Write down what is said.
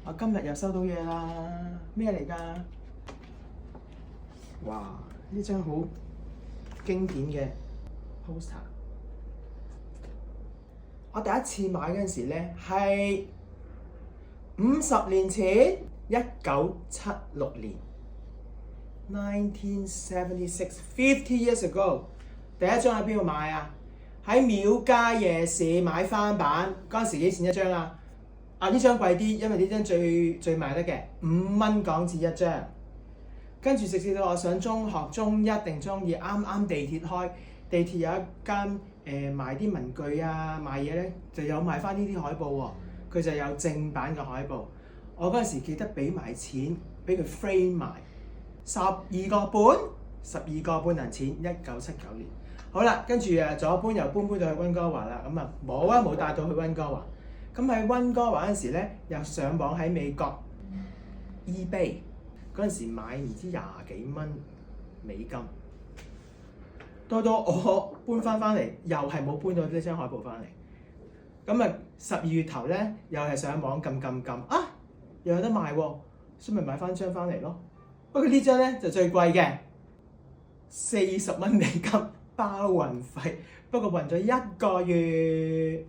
我今日又收到嘢啦，咩嚟㗎？哇！呢張好經典嘅 poster。我第一次買嗰陣時咧係50年前，1976年，1976 years ago。第一張喺邊度買啊？喺廟街夜市買翻版，嗰陣時幾錢一張啊？呢張貴啲，因為呢張最賣得嘅5蚊港紙一張。跟住直至到我上中學，中一定中二，啱啱地鐵開，地鐵有一間賣啲文具啊賣嘢咧，就有賣翻呢啲海報喎。佢就有正版嘅海報。我嗰陣時記得俾埋錢，俾佢 frame 埋12個半銀錢，1979年。好啦，跟住左搬右搬到去溫哥華啦。咁啊冇帶到去溫哥華。咁喺溫哥華嗰陣時咧，又上網喺美國 eBay 嗰陣時買唔知20幾蚊美金。到我搬翻嚟，又係冇搬到呢張海報翻嚟。咁啊12月頭咧，又係上網撳又有得賣喎，所以咪買翻張翻嚟咯。不過呢張咧就最貴嘅，40蚊美金包運費，不過運咗1個月。